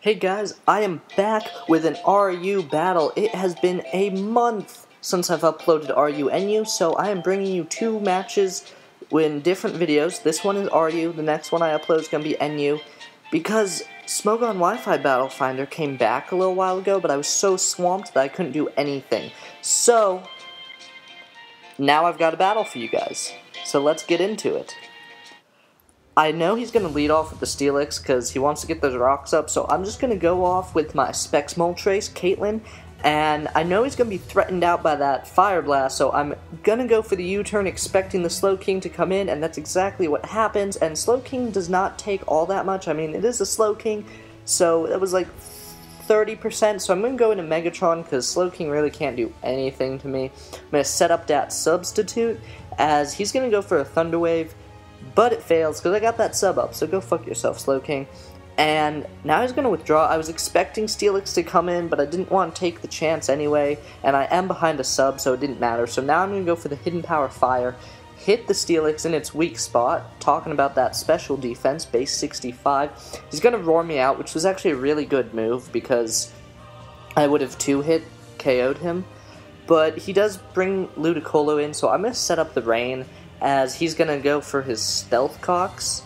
Hey guys, I am back with an RU battle. It has been a month since I've uploaded RU-NU, so I am bringing you two matches in different videos. This one is RU, the next one I upload is going to be NU, because Smogon Wi-Fi Battle Finder came back a little while ago, but I was so swamped that I couldn't do anything. So, now I've got a battle for you guys. So let's get into it. I know he's going to lead off with the Steelix because he wants to get those rocks up, so I'm just going to go off with my Specs-Moltres, Caitlyn, and I know he's going to be threatened out by that Fire Blast, so I'm going to go for the U-turn expecting the Slowking to come in, and that's exactly what happens, and Slowking does not take all that much. I mean, it is a Slowking, so it was like 30%, so I'm going to go into Megatron because Slowking really can't do anything to me. I'm going to set up that Substitute, as he's going to go for a Thunder Wave, but it fails because I got that sub up, so go fuck yourself, Slowking. And now he's going to withdraw. I was expecting Steelix to come in, but I didn't want to take the chance anyway, and I am behind a sub, so it didn't matter. So now I'm going to go for the Hidden Power Fire, hit the Steelix in its weak spot, talking about that special defense, base 65. He's going to roar me out, which was actually a really good move, because I would have 2-hit KO'd him. But he does bring Ludicolo in, so I'm going to set up the rain, as he's going to go for his Stealth Rocks,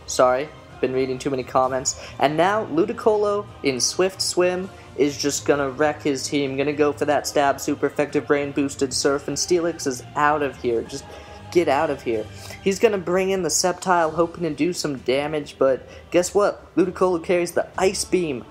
sorry, been reading too many comments, and now Ludicolo in Swift Swim is just going to wreck his team, going to go for that Stab, super effective Rain boosted Surf, and Steelix is out of here, just get out of here. He's going to bring in the Sceptile, hoping to do some damage, but guess what, Ludicolo carries the Ice Beam,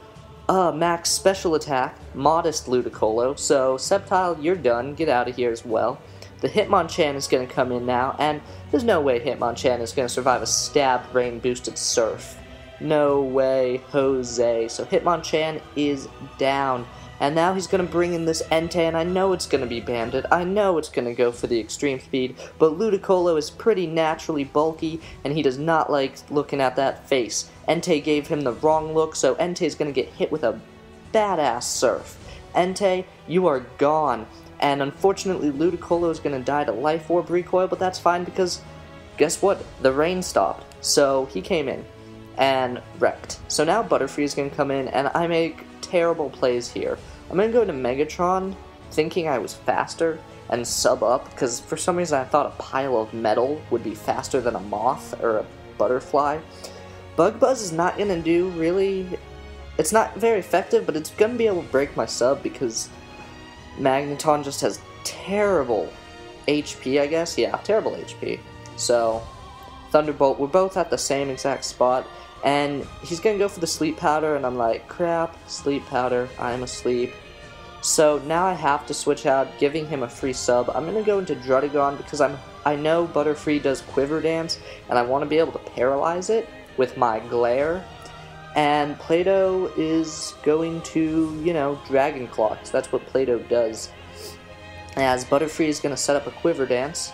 max special attack, modest Ludicolo, so Sceptile, you're done, get out of here as well. The Hitmonchan is going to come in now, and there's no way Hitmonchan is going to survive a Stab Rain-boosted Surf. No way, Jose. So Hitmonchan is down, and now he's going to bring in this Entei, and I know it's going to be Bandit. I know it's going to go for the extreme speed, but Ludicolo is pretty naturally bulky, and he does not like looking at that face. Entei gave him the wrong look, so Entei is going to get hit with a badass Surf. Entei, you are gone. And unfortunately, Ludicolo is going to die to Life Orb recoil, but that's fine because, guess what? The rain stopped. So he came in and wrecked. So now Butterfree is going to come in, and I make terrible plays here. I'm going to go to Megatron, thinking I was faster, and sub up, because for some reason I thought a pile of metal would be faster than a moth or a butterfly. Bug Buzz is not going to do really... It's not very effective, but it's going to be able to break my sub, because Magneton just has terrible HP, I guess. Yeah, terrible HP. So, Thunderbolt, we're both at the same exact spot, and he's gonna go for the Sleep Powder, and I'm like, crap, Sleep Powder, I'm asleep. So now I have to switch out, giving him a free sub. I'm gonna go into Druddigon because I know Butterfree does Quiver Dance, and I want to be able to paralyze it with my Glare. And Play-Doh is going to, you know, Dragon Claw, because that's what Play-Doh does. As Butterfree is going to set up a Quiver Dance.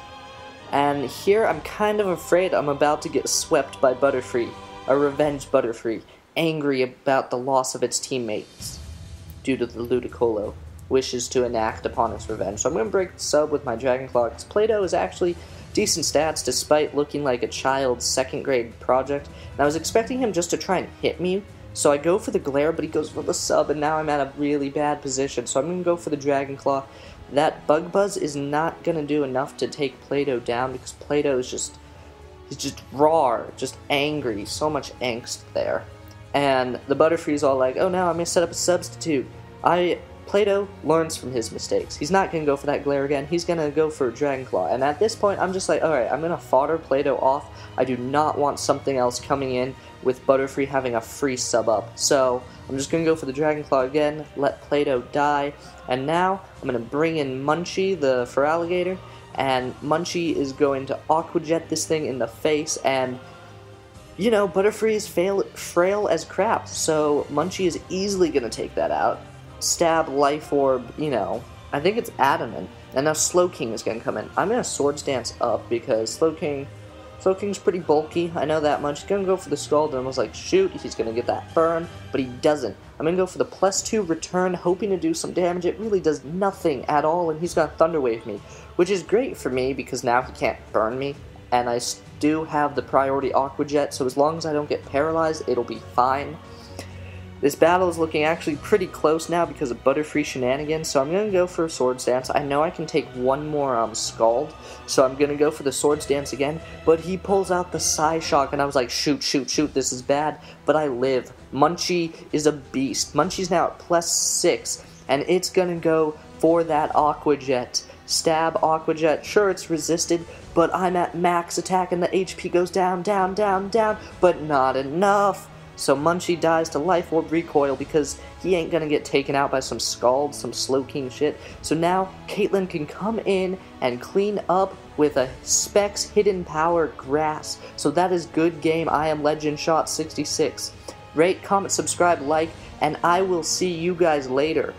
And here I'm kind of afraid I'm about to get swept by Butterfree. A revenge Butterfree, angry about the loss of its teammates due to the Ludicolo, wishes to enact upon its revenge. So I'm going to break the sub with my Dragon Claw, because Play-Doh is actually decent stats despite looking like a child's second grade project. And I was expecting him just to try and hit me, so I go for the Glare, but he goes for the sub, and now I'm at a really bad position, so I'm going to go for the Dragon Claw. That Bug Buzz is not going to do enough to take Play-Doh down, because Play-Doh is he's just raw, just angry, so much angst there. And the Butterfree's all like, oh no, I'm going to set up a substitute. Play-Doh learns from his mistakes. He's not going to go for that Glare again. He's going to go for Dragon Claw. And at this point, I'm just like, alright, I'm going to fodder Play-Doh off. I do not want something else coming in with Butterfree having a free sub up. So, I'm just going to go for the Dragon Claw again, let Play-Doh die. And now, I'm going to bring in Munchie, the Feraligatr. And Munchie is going to Aqua Jet this thing in the face. And, you know, Butterfree is frail as crap. So, Munchie is easily going to take that out. Stab, Life Orb, you know, I think it's Adamant, and now Slowking is going to come in. I'm going to Swords Dance up, because Slowking's pretty bulky, I know that much. He's going to go for the Scald, and I was like, shoot, he's going to get that burn, but he doesn't. I'm going to go for the +2 return, hoping to do some damage. It really does nothing at all, and he's going to Thunder Wave me, which is great for me, because now he can't burn me and I do have the priority Aqua Jet, so as long as I don't get paralyzed, it'll be fine. This battle is looking actually pretty close now because of Butterfree shenanigans, so I'm going to go for a Swords Dance. I know I can take one more Scald, so I'm going to go for the Swords Dance again, but he pulls out the Psyshock, and I was like, shoot, shoot, shoot, this is bad, but I live. Munchie is a beast. Munchie's now at +6, and it's going to go for that Aqua Jet. Stab Aqua Jet, sure it's resisted, but I'm at max attack, and the HP goes down, down, down, down, but not enough. So Munchie dies to Life Orb Recoil because he ain't gonna get taken out by some Scald, some Slowking shit. So now Caitlyn can come in and clean up with a Specs Hidden Power Grass. So that is good game. I am Legend Shot 66. Rate, comment, subscribe, like, and I will see you guys later.